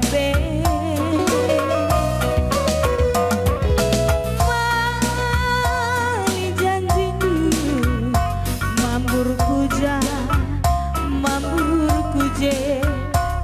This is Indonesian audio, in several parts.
kaibe Mali janji dulu Mambur kuja Mambur kuje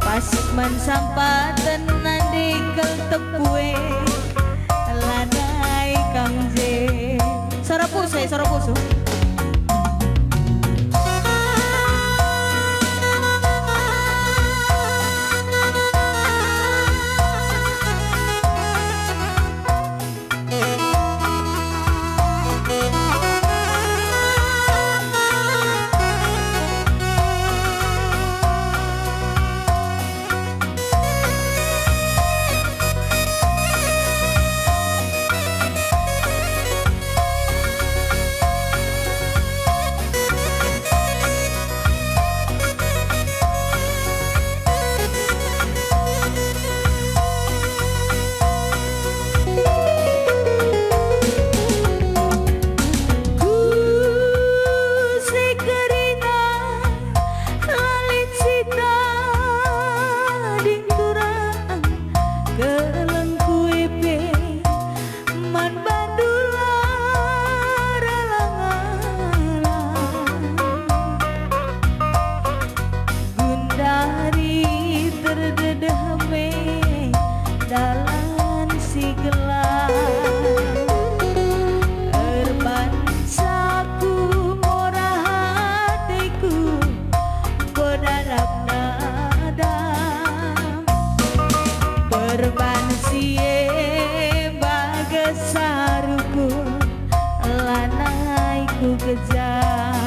Pas man sampatan nandikel tepue Lanai kang je Sarapuso sarapuso Dalam si gelap Erban saku murah hatiku Berdarap nadam Berban siye bagas saruku Lanaiku kejam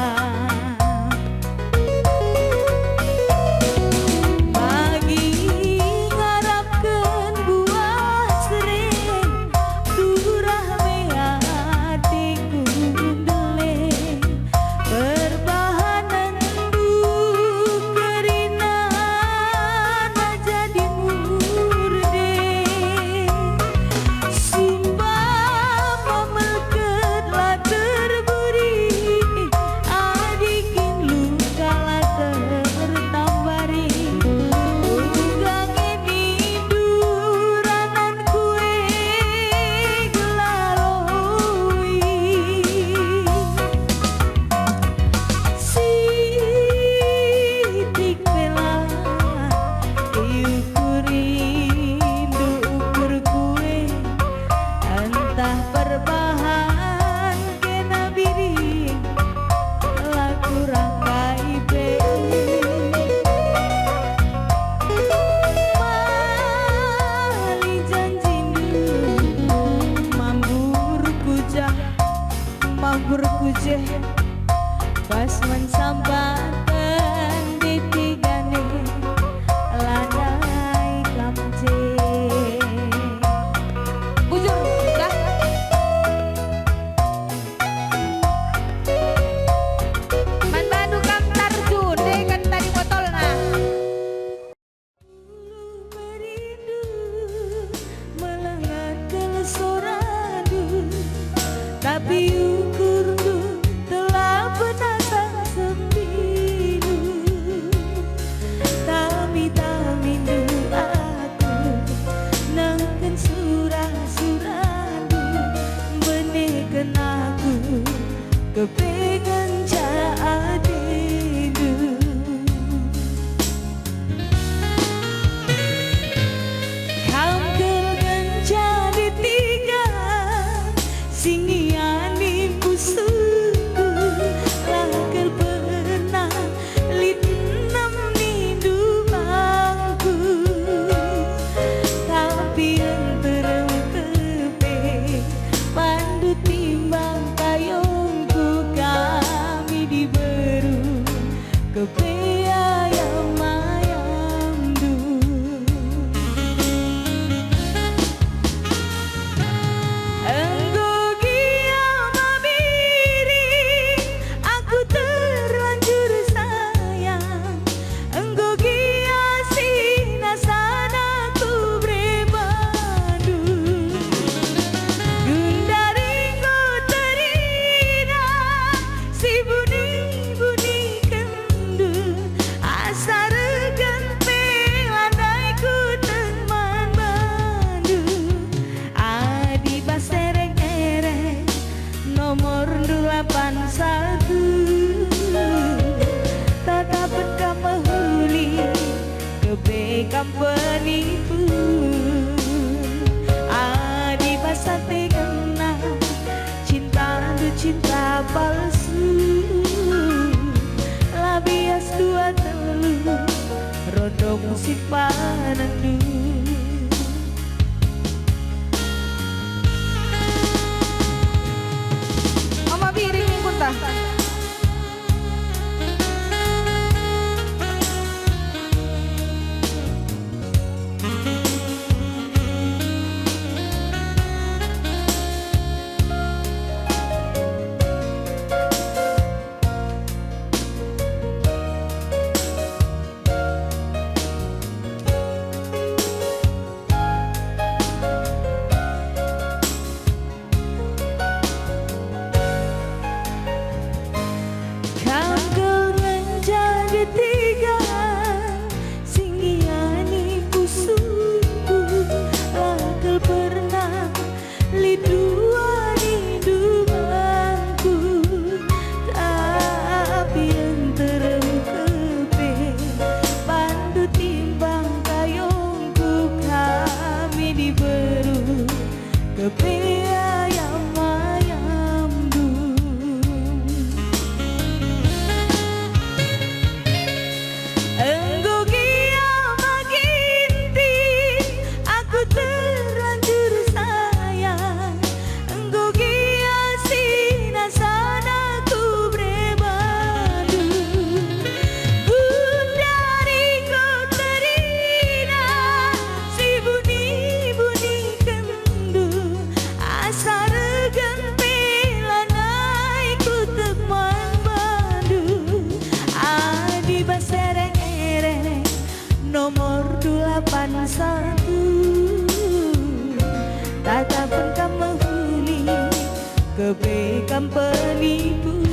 Kuje pas mensampatan di tigane lanai kamje bujur dah man bandu kam tarjun deh kan tadi botol nah merindu melengat ke soradu tapi kepengen jadi Kamkel jadi tiga singiani musuhku Lakel pernah litnam nindu kebaikan penipu. Adi masa tegana cinta du cinta palsu. Labias dua telu rondo musik panandu. Mama piring pun tak. Nomor 81 tatapan kamu huni kebaikan penipu.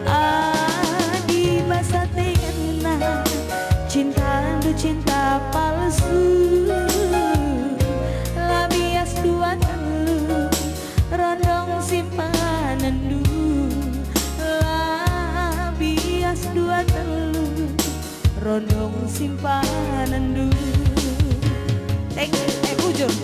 Adi masa tegana cinta du cinta palsu. Labias dua telu rondong simpanan du. Labias dua telu rondong simpanan du. Thank you, ujung.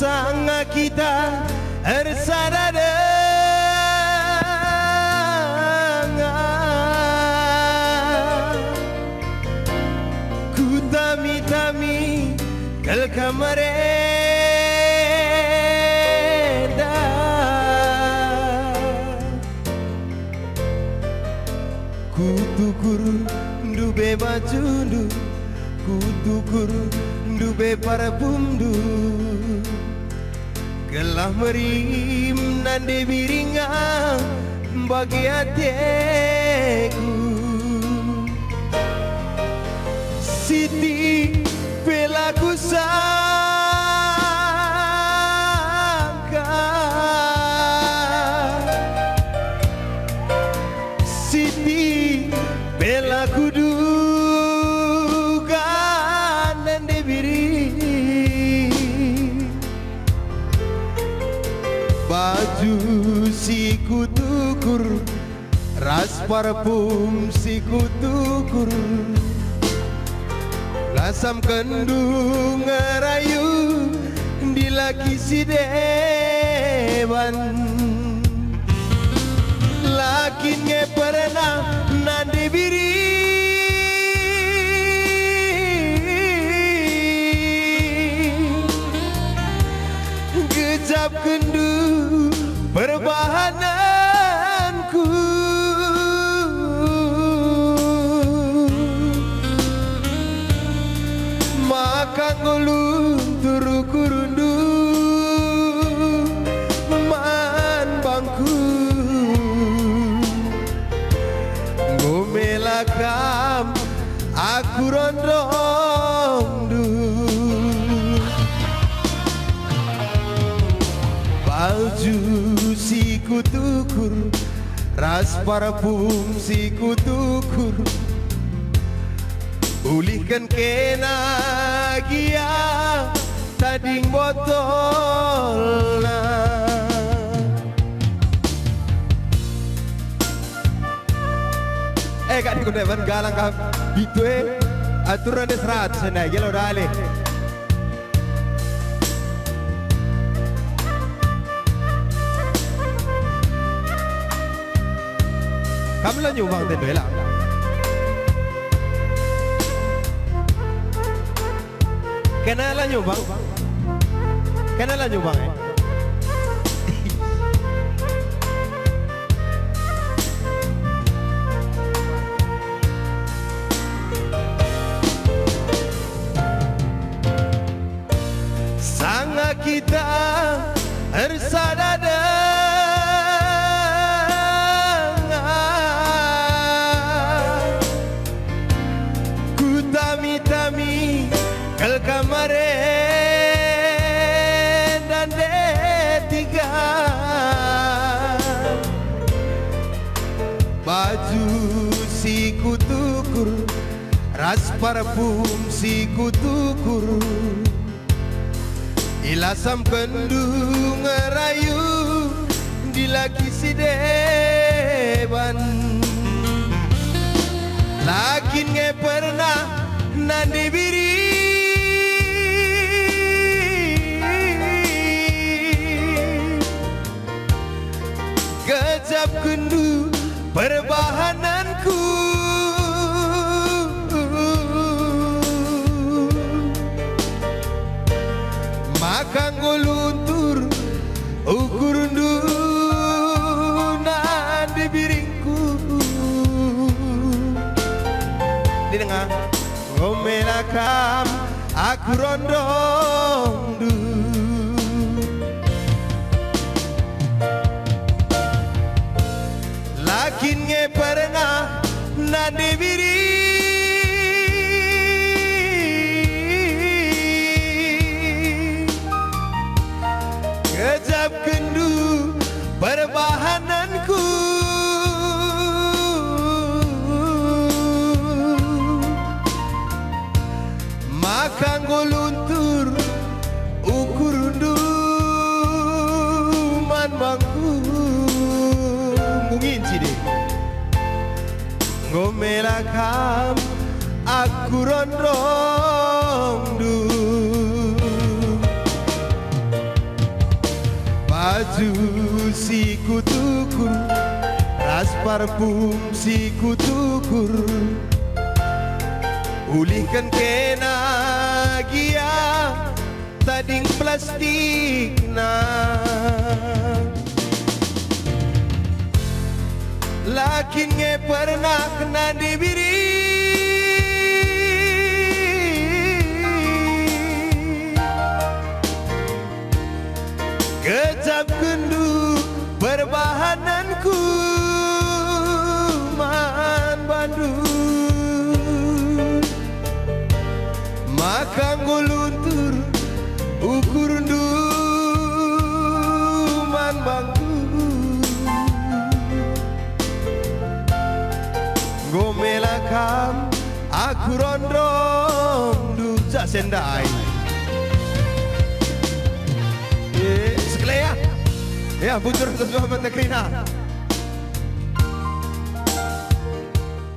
Sanga kita ersada ku tami-tami kel kamareda ku tukur ndube bajundu ku tukur ndube parabumdu gelah merim nande biringa bagi hatiku. Siti pelaku sangka Siti pelaku duga nande biring baju si kutukur ras parfum si kutukur lasam kendung ngerayu di laki si dewan lakin nge pernah nande biri gejap kendu perbahananku maka ngulun turu kurundu man bangku ngomelakam aku rondong du tukur ras parfum si kutukur pulihkan kena gia tading botol kan ko devan galang ka bitwe aturan des rat sena gelo dale kamu lah nyumbang ten lah kenala nyumbang Sanga kita ersadada ku tami-tami kel kamaren dan D3 baju si kutukur ras parfum si kutukur ilasam kendung rayu di laki si deban lakin nge pernah nandi biri gejap kendu perbahananku makan goluntur ukurundu nandi biringku di tengah ngomelakam aku rondong du lakin nge pernah nandi biri kejap kendu perbahananku makan goluntur ukurundu man bangku mungin cide ngomelakam aku rondong du baju si kutukur ras parfum si kutukur pulihkan kena gia tading plastik na lakin nge pernah kena dibiri kejap kendu perbahananku man bandung makan goluntur ukurundu man bangku gomelakam aku rondong du jak sendai sekelaya ya butur sesuatu negeri na